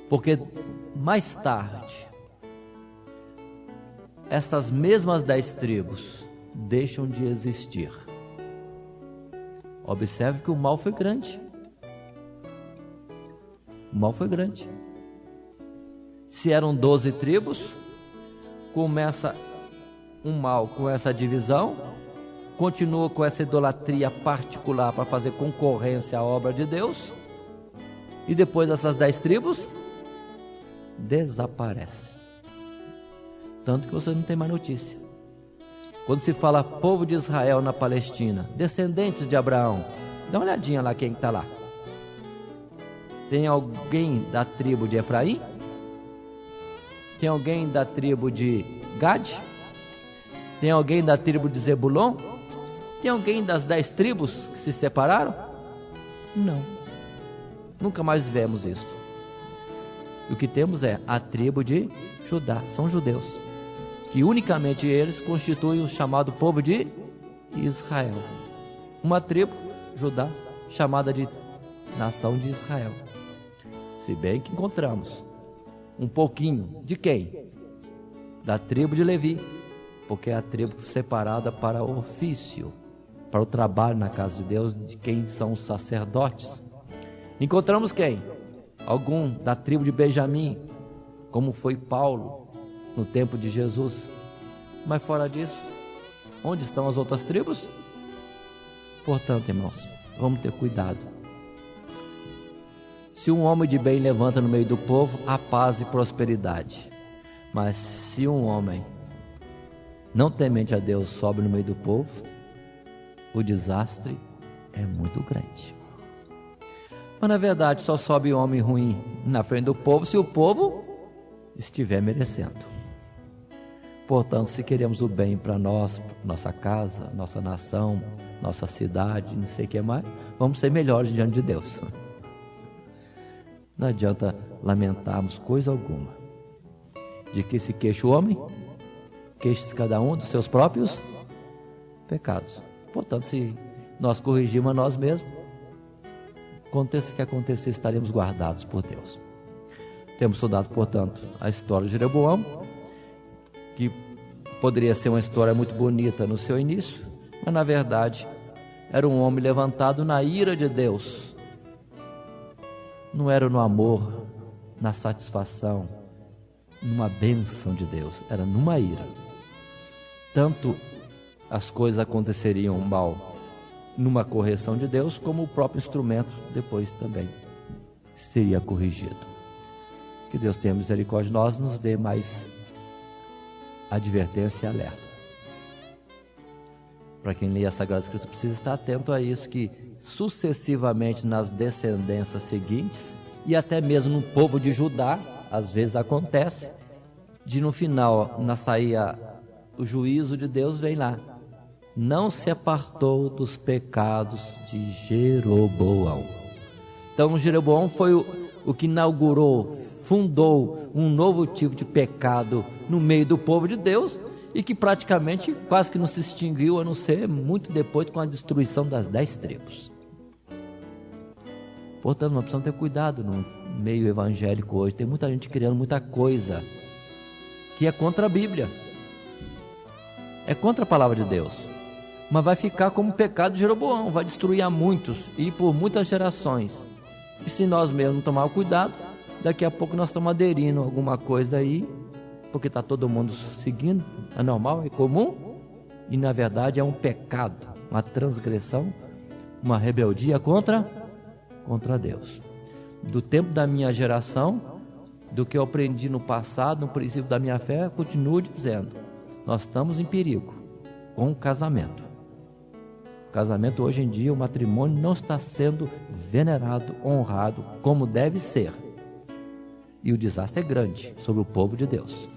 porque mais tarde estas mesmas 10 tribos deixam de existir. Observe que o mal foi grande. O mal foi grande. Se eram 12 tribos, começa um mal com essa divisão, continua com essa idolatria particular para fazer concorrência à obra de Deus, e depois essas 10 tribos desaparecem. Tanto que você não tem mais notícia. Quando se fala povo de Israel na Palestina, descendentes de Abraão, Dá uma olhadinha lá quem está lá. Tem alguém da tribo de Efraim? Tem alguém da tribo de Gade? Tem alguém da tribo de Zebulon? Tem alguém das 10 tribos que se separaram? Não. Nunca mais vemos isso. O que temos é a tribo de Judá, são judeus, que unicamente eles constituem o chamado povo de Israel. Uma tribo, Judá, chamada de nação de Israel. Se bem que encontramos um pouquinho de quem? Da tribo de Levi, porque é a tribo separada para o ofício, para o trabalho na casa de Deus, de quem são os sacerdotes. Encontramos quem? Algum da tribo de Benjamim, como foi Paulo no tempo de Jesus. Mas fora disso, onde estão as outras tribos? Portanto, irmãos, vamos ter cuidado. Se um homem de bem levanta no meio do povo, há paz e prosperidade. Mas se um homem não temente a Deus sobe no meio do povo, o desastre é muito grande. Mas na verdade só sobe homem ruim na frente do povo se o povo estiver merecendo. Portanto, se queremos o bem para nós, nossa casa, nossa nação, nossa cidade, não sei o que mais, vamos ser melhores diante de Deus. Não adianta lamentarmos coisa alguma. De que se queixa o homem, queixe-se cada um dos seus próprios pecados. Portanto, se nós corrigirmos a nós mesmos, aconteça o que acontecer, estaremos guardados por Deus. Temos estudado, portanto, a história de Jeroboão, que poderia ser uma história muito bonita no seu início, mas na verdade era um homem levantado na ira de Deus. Não era no amor, na satisfação, numa bênção de Deus, era numa ira. Tanto as coisas aconteceriam mal numa correção de Deus, como o próprio instrumento depois também seria corrigido. Que Deus tenha misericórdia de nós, nos dê mais advertência e alerta. Para quem lê a Sagrada Escritura, precisa estar atento a isso, que sucessivamente nas descendências seguintes, e até mesmo no povo de Judá, às vezes acontece, de no final, na saída, o juízo de Deus vem lá. Não se apartou dos pecados de Jeroboão. Então Jeroboão foi o que inaugurou, fundou um novo tipo de pecado no meio do povo de Deus, e que praticamente quase que não se extinguiu, a não ser muito depois com a destruição das 10 tribos. Portanto, nós precisamos ter cuidado no meio evangélico hoje. Tem muita gente criando muita coisa que é contra a Bíblia, é contra a palavra de Deus, mas vai ficar como pecado de Jeroboão, vai destruir a muitos e por muitas gerações. E se nós mesmos não tomarmos cuidado, daqui a pouco nós estamos aderindo a alguma coisa aí, porque está todo mundo seguindo, é normal, é comum, e na verdade é um pecado, uma transgressão, uma rebeldia contra Deus. Do tempo da minha geração, do que eu aprendi no passado, no princípio da minha fé, continuo dizendo, nós estamos em perigo com o casamento. O casamento hoje em dia, o matrimônio não está sendo venerado, honrado como deve ser. E o desastre é grande sobre o povo de Deus,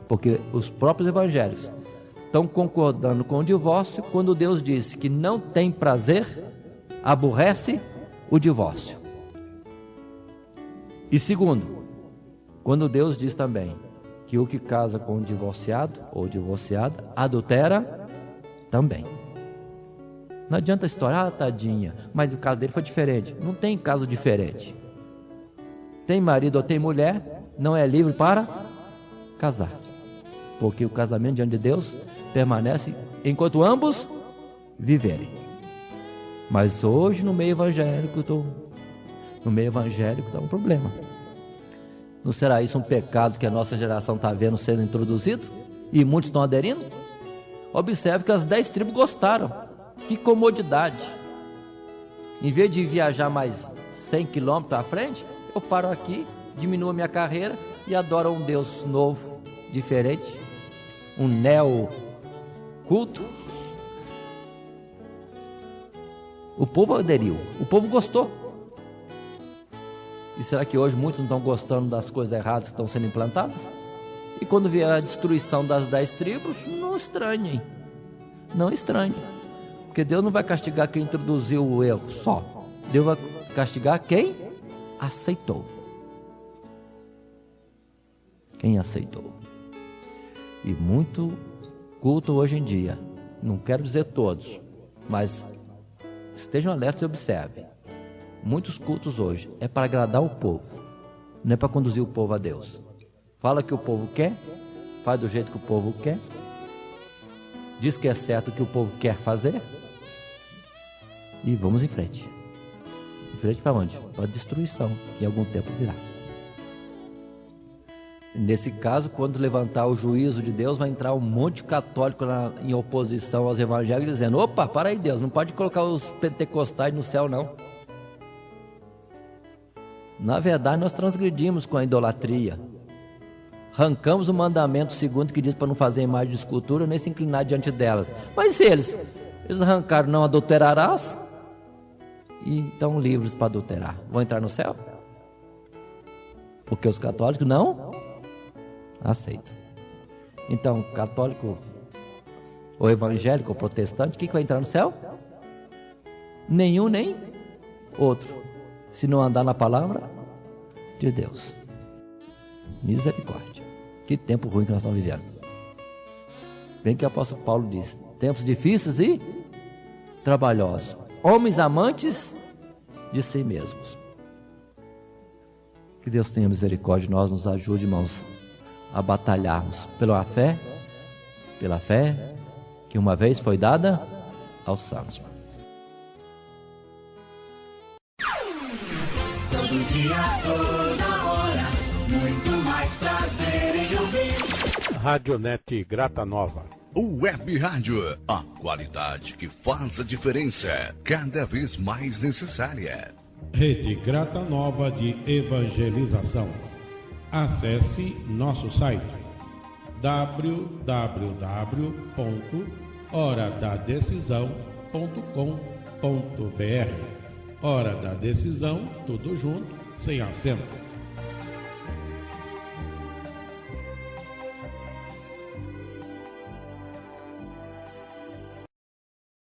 porque os próprios evangélicos estão concordando com o divórcio, quando Deus disse que não tem prazer, aborrece o divórcio. E segundo, quando Deus diz também que o que casa com um divorciado ou divorciada adultera também. Não adianta estourar, tadinha, mas o caso dele foi diferente. Não tem caso diferente. Tem marido ou tem mulher, não é livre para casar, porque o casamento diante de Deus permanece enquanto ambos viverem. Mas hoje no meio evangélico está um problema. Não será isso um pecado que a nossa geração está vendo sendo introduzido? E muitos estão aderindo? Observe que as 10 tribos gostaram. Que comodidade. Em vez de viajar mais 100 quilômetros à frente, eu paro aqui, diminuo a minha carreira e adoro um Deus novo, diferente, um neo-culto. O povo aderiu, o povo gostou. E será que hoje muitos não estão gostando das coisas erradas que estão sendo implantadas? E quando vier a destruição das 10 tribos, não estranhem. Não estranhem. Porque Deus não vai castigar quem introduziu o erro só. Deus vai castigar quem aceitou. Quem aceitou. E muito culto hoje em dia, não quero dizer todos, mas estejam alertas e observem. Muitos cultos hoje é para agradar o povo, não é para conduzir o povo a Deus. Fala o que o povo quer, faz do jeito que o povo quer, diz que é certo o que o povo quer fazer e vamos em frente. Em frente para onde? Para a destruição, que em algum tempo virá. Nesse caso, quando levantar o juízo de Deus, vai entrar um monte de católico em oposição aos evangélicos, dizendo: opa, para aí, Deus, não pode colocar os pentecostais no céu, não. Na verdade, nós transgredimos com a idolatria. Arrancamos o mandamento segundo que diz para não fazer imagem de escultura, nem se inclinar diante delas. Mas eles arrancaram: não adulterarás, e estão livres para adulterar. Vão entrar no céu? Porque os católicos não aceitam. Então, católico, ou evangélico, ou protestante, quem vai entrar no céu? Nenhum, nem outro, se não andar na palavra de Deus. Misericórdia. Que tempo ruim que nós estamos vivendo. Bem que o apóstolo Paulo diz: tempos difíceis e trabalhosos, homens amantes de si mesmos. Que Deus tenha misericórdia de nós, nos ajude, irmãos, a batalharmos pela fé que uma vez foi dada aos santos. Todo dia, toda hora, muito mais prazer em ouvir. Radionet Grata Nova. Web Rádio, a qualidade que faz a diferença, cada vez mais necessária. Rede Grata Nova de Evangelização. Acesse nosso site www.horadadecisão.com.br. Hora da Decisão, tudo junto, sem acento.